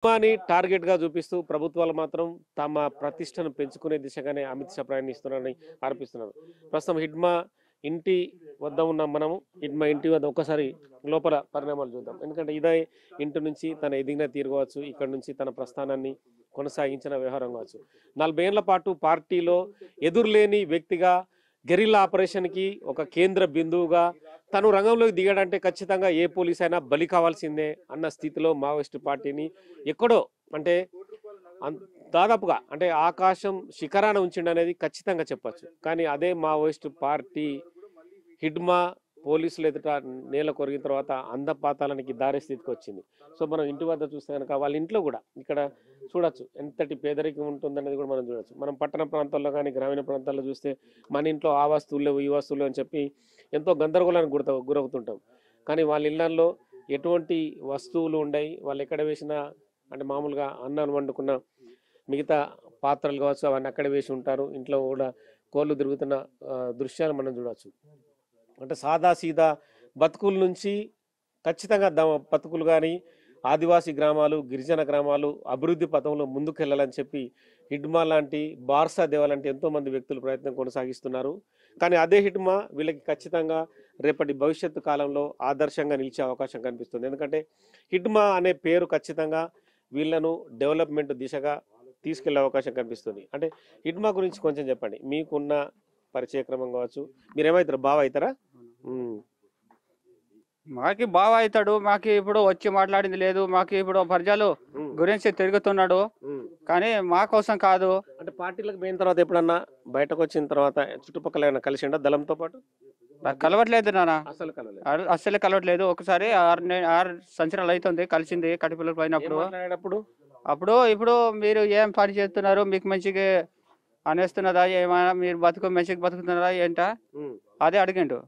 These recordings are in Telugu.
హిడ్మాని టార్గెట్గా చూపిస్తూ ప్రభుత్వాలు మాత్రం తమ ప్రతిష్టను పెంచుకునే దిశగానే అమిత్ షా ప్రయాణిస్తున్నారని ఆరోపిస్తున్నారు. ప్రస్తుతం హిడ్మా ఇంటి వద్ద ఉన్న మనము హిడ్మా ఇంటి వద్ద ఒక్కసారి లోపల పరిణామాలు చూద్దాం. ఎందుకంటే ఇదే ఇంటి నుంచి తన ఎదిగిన తీరుకోవచ్చు, ఇక్కడ నుంచి తన ప్రస్థానాన్ని కొనసాగించిన వ్యవహారం కావచ్చు. 40 ఏళ్ల పాటు పార్టీలో ఎదురులేని వ్యక్తిగా గెరిల్లా ఆపరేషన్కి ఒక కేంద్ర బిందువుగా తను రంగంలోకి దిగాడంటే ఖచ్చితంగా ఏ పోలీస్ అయినా బలి కావాల్సిందే అన్న స్థితిలో మావోయిస్టు పార్టీని ఎక్కడో అంటే దాదాపుగా అంటే ఆకాశం శిఖరాన ఉంచిండనేది ఖచ్చితంగా చెప్పచ్చు. కానీ అదే మావోయిస్టు పార్టీ హిడ్మా పోలీసులు ఎదుట నేల కొరిగిన తర్వాత అందపాతాలనికి దారి స్థితికి వచ్చింది. సో మనం ఇంటి వద్ద చూస్తే కనుక వాళ్ళ ఇంట్లో కూడా ఇక్కడ చూడొచ్చు ఎంతటి పేదరికం ఉంటుందనేది కూడా మనం చూడొచ్చు. మనం పట్టణ ప్రాంతాల్లో కానీ గ్రామీణ ప్రాంతాల్లో చూస్తే మన ఇంట్లో ఆ వస్తువులు లేవు, ఈ వస్తువులు అని చెప్పి ఎంతో గందరగోళానికి గురవుతుంటాం. కానీ వాళ్ళ ఇళ్లలో ఎటువంటి వస్తువులు ఉండయి, వాళ్ళు ఎక్కడ వేసినా అంటే మామూలుగా అన్నాలు వండుకున్న మిగతా పాత్రలు కావచ్చు అవన్నీ అక్కడ వేసి ఉంటారు. ఇంట్లో కూడా కోళ్ళు తిరుగుతున్న దృశ్యాలు మనం చూడవచ్చు. అంటే సాదా సీదా బతుకుల నుంచి ఖచ్చితంగా బతుకులు కానీ ఆదివాసీ గ్రామాలు గిరిజన గ్రామాలు అభివృద్ధి పథంలో ముందుకెళ్లాలని చెప్పి హిడ్మా లాంటి బార్సా దేవ లాంటి ఎంతోమంది వ్యక్తులు ప్రయత్నం కొనసాగిస్తున్నారు. కానీ అదే హిడ్మా వీళ్ళకి ఖచ్చితంగా రేపటి భవిష్యత్తు కాలంలో ఆదర్శంగా నిలిచే అవకాశం కనిపిస్తుంది. ఎందుకంటే హిడ్మా అనే పేరు ఖచ్చితంగా వీళ్ళను డెవలప్మెంట్ దిశగా తీసుకెళ్లే అవకాశం కనిపిస్తుంది. అంటే హిడ్మా గురించి కొంచెం చెప్పండి, మీకున్న పరిచయ క్రమం కావచ్చు. మీరేమవుతారు, బావ అవుతారా? మాకి బావ అవుతాడు. మాకి ఇప్పుడు వచ్చి మాట్లాడింది లేదు. మాకి ఇప్పుడు ప్రజలు గురించి తిరుగుతున్నాడు, కానీ మా కోసం కాదు. అంటే పార్టీలకు పోయిన తర్వాత ఎప్పుడన్నా బయటకు వచ్చిన తర్వాత చుట్టుపక్కల ఏమైనా కలిసిండా దళంతో పాటు? కలవట్లేదు నాన్న, అసలు కలవలేదు. అస్సలే కలవట్లేదు. ఒకసారి 6 సంవత్సరాలు అవుతుంది కలిసింది కటిపిల్లలు పోయినప్పుడు. ఇప్పుడు మీరు ఏం పని చేస్తున్నారు, మీకు మంచిగా అనేస్తున్నదా, ఏమైనా మీరు మంచిగా బతుకుతున్నారా ఏంటా అదే అడిగిండు.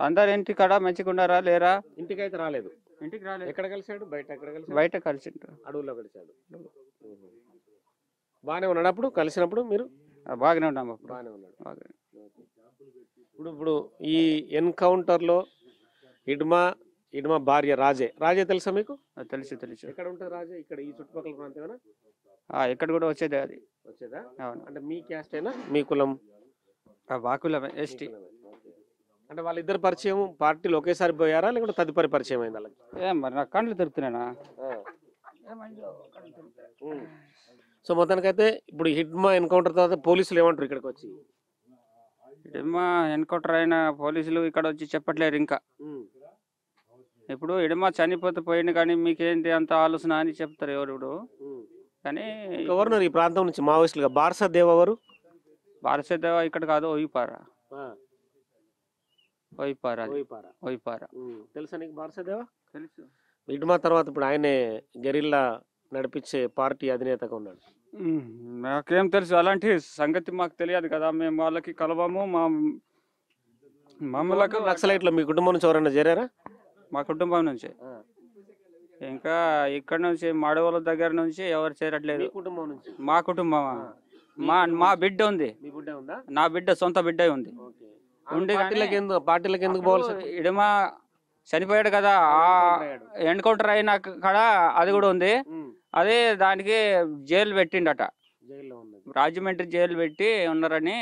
అందరు ఇంటి కాడ మంచిగా ఉన్నారా లేరా? ఇంటికి అయితే రాలేదు. ఇంటికి రాలేదు. ఎక్కడ కలిసాడు? బయట కలిసిండు, అడవుల్లో కలిసాడు. బాగానే ఉన్నాడు అప్పుడు కలిసినప్పుడు? మీరు బాగానే ఉన్నాము. బాగానే ఉన్నాడు. ఇప్పుడు ఈ ఎన్కౌంటర్లో హిడ్మా భార్య రాజే తెలుసా మీకు? తెలుసు. ఎక్కడ ఉంటుంది రాజే? ఇక్కడ ఈ చుట్టుపక్కల ప్రాంతమేనా? ఇక్కడ కూడా వచ్చేది. అది వచ్చేదా? అంటే మీ క్యాస్ట్ అయినా, మీ కులం? వాకులమే, ఎస్టీ. అంటే వాళ్ళిద్దరు పరిచయం పార్టీలు ఒకేసారి పోయారా లేకుంటే తదుపరి పరిచయం అయింది వాళ్ళకి? మరి నాకు కండ్లు దొరుకుతున్నానా? సో మొత్తానికైతే ఇప్పుడు హిడ్మా ఎన్కౌంటర్ తర్వాత పోలీసులు ఏమంటారు ఇక్కడికి వచ్చి? హిడ్మా ఎన్కౌంటర్ అయిన పోలీసులు ఇక్కడ వచ్చి చెప్పట్లేరు ఇంకా. ఇప్పుడు హిడ్మా చనిపోతే పోయింది కానీ మీకేంటి అంత ఆలోచన అని చెప్తారు ఎవరు. కానీ గవర్నర్ ఈ ప్రాంతం నుంచి మావోయిస్టులుగా బార్సా దేవ ఎవరు? బార్సా దేవ ఇక్కడ కాదు, ఒయ్యిపారా. తెలుసా నీకు బార్సా దేవ? తెలుసు. హిడ్మా తర్వాత ఇప్పుడు ఆయనే గెరిల్లా నడిపించే పార్టీ అధినేతగా ఉన్నాడు. నాకేం తెలుసు, అలాంటి సంగతి మాకు తెలియదు కదా. మేము వాళ్ళకి కలవము. మమ్మల్ని నక్సలైట్లో మీ కుటుంబం నుంచి ఎవరైనా చేరారా? మా కుటుంబం నుంచి ఇంకా ఇక్కడ నుంచి మడవల దగ్గర నుంచి ఎవరు చేరట్లేదు. కుటుంబం నుంచి? మా కుటుంబం, మా బిడ్డ ఉంది. నా బిడ్డ సొంత బిడ్డ ఉంది. పార్టీలకు ఎందుకు పోవాలి? హిడ్మా చనిపోయాడు కదా, ఎన్కౌంటర్ అయిన కాడ అది కూడా ఉంది. అదే దానికి జైలు పెట్టిండట, రాజమండ్రి జైలు పెట్టి ఉన్నారని.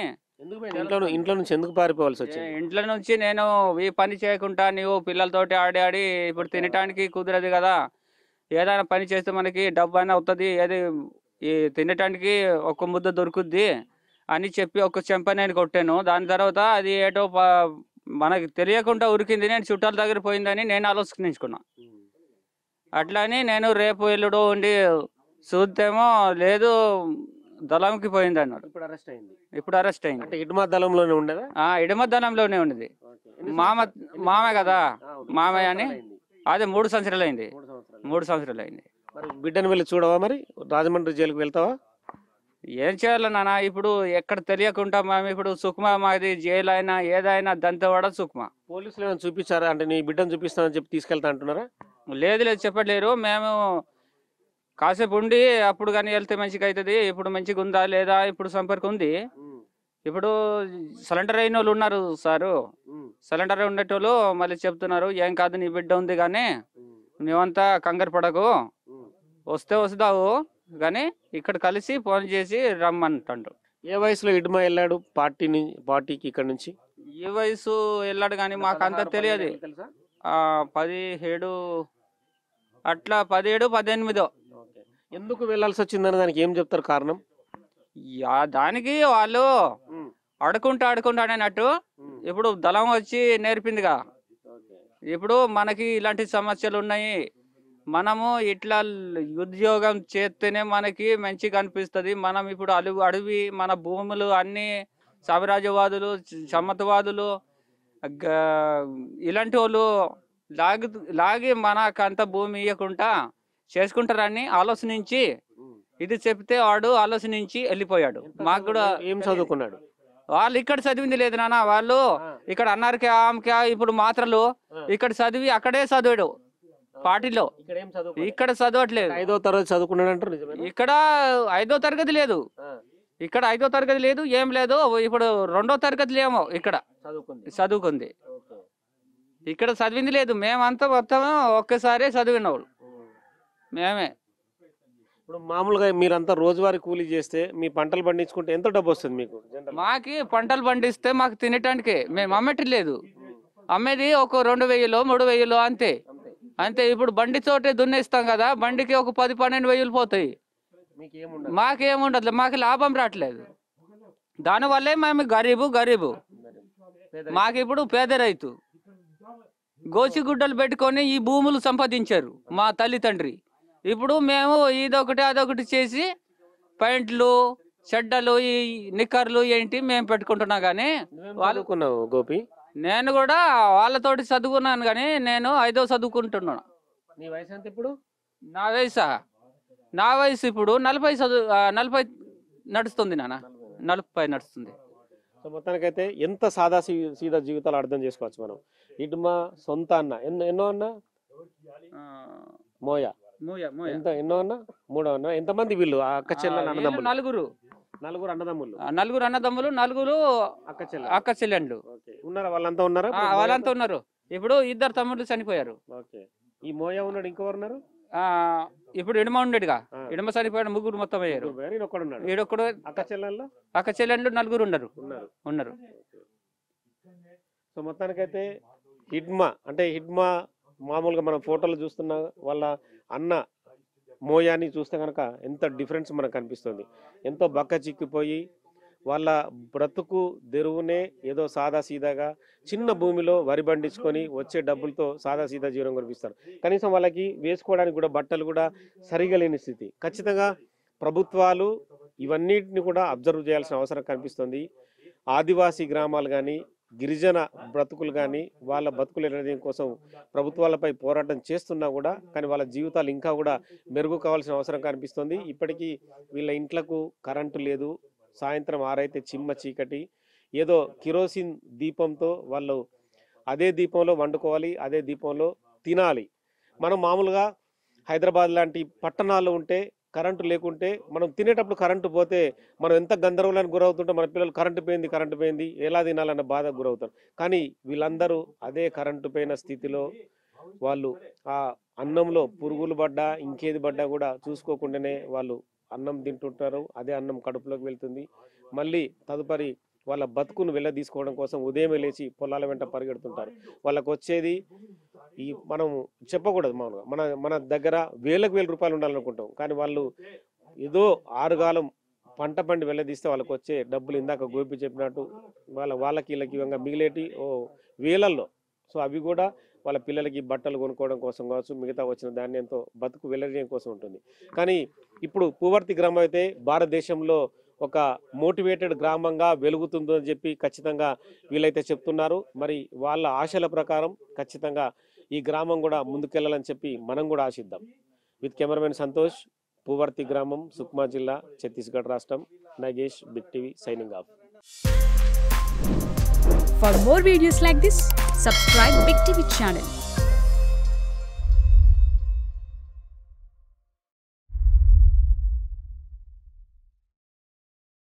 ఇంట్లో నుంచి ఎందుకు పారిపోవాల్సి వచ్చింది? ఇంట్లో నుంచి నేను ఈ పని చేయకుండా నీవు పిల్లలతోటి ఆడి ఇప్పుడు తినటానికి కుదరదు కదా, ఏదైనా పని చేస్తే మనకి డబ్బు అయినా అవుతుంది, ఏది ఈ తినటానికి ఒక ముద్ద దొరుకుద్ది అని చెప్పి ఒక చెంప నేను కొట్టాను. దాని తర్వాత అది ఏటో మనకి తెలియకుండా ఉరికింది. నేను చుట్టాల దగ్గర పోయిందని నేను ఆలోచించుకున్నా. అట్లా అని నేను రేపు ఎల్లుడో ఉండి చూద్దేమో లేదు దళంకి పోయింది అన్నాడు. ఇప్పుడు అరెస్ట్ అయింది. హిడ్మా దళంలోనే ఉండేదా? హిడ్మా దళంలోనే ఉండేది. మామ కదా, మామయ్య అని. అదే 3 సంవత్సరాలు అయింది. 3 సంవత్సరాలు అయింది. బిడ్డను వెళ్ళి చూడవా మరి? రాజమండ్రి జైలుకి వెళ్తావా? ఏం చేయాలి నాన్న, ఇప్పుడు ఎక్కడ తెలియకుండా మేము ఇప్పుడు సుఖమా మాది, జైలు అయినా ఏదైనా దంతవాడ సుఖమా. పోలీసులు ఏమైనా చూపించారా? అంటే నీ బిడ్డను చూపిస్తానని చెప్పి తీసుకెళ్తా అంటున్నారా? లేదు చెప్పట్లేరు. మేము కాసేపు ఉండి అప్పుడు కానీ వెళ్తే మంచిగా అవుతుంది. ఇప్పుడు మంచిగా ఉందా లేదా, ఇప్పుడు సంపర్కం ఉంది. ఇప్పుడు సిలిండర్ అయిన వాళ్ళు ఉన్నారు సారు, సిలిండర్ ఉండేటోళ్ళు మళ్ళీ చెప్తున్నారు ఏం కాదు నీ బిడ్డ ఉంది కానీ నువ్వంతా కంగారు పడకు, వస్తే వస్తావు కానీ ఇక్కడ కలిసి ఫోన్ చేసి రమ్మంటాడు. ఏ వయసులో ఇడ్మా వెళ్ళాడు పార్టీకి ఇక్కడ నుంచి? ఈ వయసు వెళ్ళాడు కానీ మాకు అంత తెలియదు. 17 అట్లా 17, 18. ఎందుకు వెళ్ళాల్సి వచ్చిందని దానికి ఏం చెప్తారు కారణం? దానికి వాళ్ళు ఆడుకుంటాడనట్టు ఇప్పుడు దళం వచ్చి నేర్పిందిగా. ఇప్పుడు మనకి ఇలాంటి సమస్యలు ఉన్నాయి, మనము ఇట్లా ఉద్యోగం చేస్తేనే మనకి మంచిగా అనిపిస్తుంది. మనం ఇప్పుడు అడవి మన భూములు అన్ని సామ్రాజ్యవాదులు సమ్మతవాదులు ఇలాంటి వాళ్ళు లాగి మనకంత భూమి ఇవ్వకుండా చేసుకుంటారని ఆలోచించి ఇది చెప్తే వాడు ఆలోచించి వెళ్ళిపోయాడు. మాకు కూడా ఏం చదువుకున్నాడు? వాళ్ళు ఇక్కడ చదివింది లేదు నాన్న, వాళ్ళు ఇక్కడ అన్నారు ఇప్పుడు మాత్రలు ఇక్కడ చదివి అక్కడే చదివాడు పార్టీలో. ఇక్కడ చదవట్లేదు. 5వ తరగతి చదువుకున్నాడు అంటారు. ఇక్కడ 5వ తరగతి లేదు, ఇక్కడ 5వ తరగతి లేదు, ఏం లేదు. ఇప్పుడు 2వ తరగతి ఏమో ఇక్కడ చదువుకుంది. ఇక్కడ చదివింది లేదు. మేమంతా మొత్తం ఒక్కసారి చదివిన వాళ్ళు మేమే. ఇప్పుడు మామూలుగా మీరంతా రోజువారీ కూలీ చేస్తే మీ పంటలు పండించుకుంటే ఎంత డబ్బు వస్తుంది మీకు? మాకి పంటలు పండిస్తే మాకు తినటానికి మేము అమ్మట్లేదు. అమ్మేది ఒక 2,000, 3,000 అంతే అంతే. ఇప్పుడు బండి తోటే దున్నేస్తాం కదా, బండికి ఒక 10-12 వేలు పోతాయి. మాకేముండదు, మాకు లాభం రావట్లేదు. దానివల్లే మేము గరీబు. మాకు ఇప్పుడు పేద రైతు గోచిగుడ్డలు పెట్టుకొని ఈ భూములు సంపాదించారు మా తల్లిదండ్రి. ఇప్పుడు మేము ఇదొకటి అదొకటి చేసి ప్యాంట్లు చెడ్డలు ఈ నిక్కర్లు ఏంటి మేము పెట్టుకుంటున్నా గానీ. వాళ్ళకున్నావు గోపి? నేను కూడా వాళ్ళతోటి చదువుకున్నాను కానీ నేను 5వ చదువుకుంటున్నాను. నీ వయసు ఎంత ఇప్పుడు? నా వయసు ఇప్పుడు 40 నడుస్తుంది నాన్న, 40 నడుస్తుంది. సో మొత్తానికైతే ఎంత సాదా సీదా జీవితాలు అర్థం చేసుకోవచ్చు మనం. ఇడ్మా సొంత అన్న ఎన్నో అన్న మోయా ఎన్నో అన్న 3వ అన్న. ఎంతమంది వీళ్ళు? అక్క చెల్లెలు అన్నదమ్ములు? నలుగురు అన్నదమ్ములు. 4 అక్క చెల్లెండ్లు ఉన్నారా? వాళ్ళంతా ఉన్నారా? వాళ్ళంతా ఉన్నారు. ఇప్పుడు 2 తమ్ముళ్ళు చనిపోయారు. ఈ మోయా ఉన్నాడు, ఇంకెవరు ఉన్నారు? ఇప్పుడు ఇడమ ఉండేడుగా, ఇడమ చనిపోయాడు. 3 మొత్తం అయ్యారు. ఈడొక్కడు. అక్క చెల్లెండ్లు 4 ఉన్నారు. సో మొత్తానికైతే హిడ్మా మామూలుగా మనం ఫోటోలు చూస్తున్నా వాళ్ళ అన్న మోయాని చూస్తే కనుక ఎంత డిఫరెన్స్ మనకు కనిపిస్తుంది. ఎంతో బక్క చిక్కిపోయి వాళ్ళ బ్రతుకు తెరువునే ఏదో సాదా సీదాగా చిన్న భూమిలో వరి పండించుకొని వచ్చే డబ్బులతో సాదా సీదా జీవనం కనిపిస్తారు. కనీసం వాళ్ళకి వేసుకోవడానికి కూడా బట్టలు కూడా సరిగా లేని స్థితి. ఖచ్చితంగా ప్రభుత్వాలు ఇవన్నిటిని కూడా అబ్జర్వ్ చేయాల్సిన అవసరం కనిపిస్తుంది. ఆదివాసీ గ్రామాలు కానీ గిరిజన బ్రతుకులు కానీ వాళ్ళ బతుకులు ఎనడం కోసం ప్రభుత్వాలపై పోరాటం చేస్తున్నా కూడా కానీ వాళ్ళ జీవితాలు ఇంకా కూడా మెరుగు కావాల్సిన అవసరం కనిపిస్తుంది. ఇప్పటికీ వీళ్ళ ఇంట్లకు కరెంటు లేదు. సాయంత్రం 6 అయితే చిమ్మ చీకటి. ఏదో కిరోసిన్ దీపంతో వాళ్ళు అదే దీపంలో వండుకోవాలి, అదే దీపంలో తినాలి. మనం మామూలుగా హైదరాబాద్ లాంటి పట్టణాల్లో ఉంటే కరెంటు లేకుంటే మనం తినేటప్పుడు కరెంటు పోతే మనం ఎంత గందరగోళానికి గురవుతుంటే మన పిల్లలు కరెంటు పోయింది ఎలా తినాలన్న బాధకు గురవుతారు. కానీ వీళ్ళందరూ అదే కరెంటు పోయిన స్థితిలో వాళ్ళు ఆ అన్నంలో పురుగులు పడ్డా ఇంకేది పడ్డా కూడా చూసుకోకుండానే వాళ్ళు అన్నం తింటుంటారు. అదే అన్నం కడుపులోకి వెళ్తుంది. మళ్ళీ తదుపరి వాళ్ళ బతుకును తీసుకోవడం కోసం ఉదయమే లేచి పొలాల వెంట పరిగెడుతుంటారు. వాళ్ళకు వచ్చేది ఈ మనం చెప్పకూడదు మామూలుగా మన దగ్గర వేలకు రూపాయలు ఉండాలనుకుంటాం. కానీ వాళ్ళు ఏదో 6 కాలం పంట పండి వెళ్ళదీస్తే వాళ్ళకి వచ్చే డబ్బులు ఇందాక గోపి చెప్పినట్టు వాళ్ళకి వీళ్ళకి మిగిలేటి వేలల్లో. సో అవి కూడా వాళ్ళ పిల్లలకి బట్టలు కొనుక్కోవడం కోసం కావచ్చు, మిగతా వచ్చిన ధాన్యంతో బతుకు వెళ్ళడం కోసం ఉంటుంది. కానీ ఇప్పుడు పూవర్తి గ్రామం అయితే భారతదేశంలో ఒక మోటివేటెడ్ గ్రామంగా వెలుగుతుందని చెప్పి ఖచ్చితంగా వీళ్ళైతే చెప్తున్నారు. మరి వాళ్ళ ఆశల ప్రకారం ఖచ్చితంగా ఈ గ్రామం కూడా ముందుకెళ్ళాలని చెప్పి మనం కూడా ఆశిద్దాం. విత్ కెమెరామెన్ సంతోష్, పూవర్తి గ్రామం, సుక్మా జిల్లా, ఛత్తీస్గఢ్ రాష్ట్రం. Nagesh, big TV signing off. For more videos like this, subscribe Big TV channel.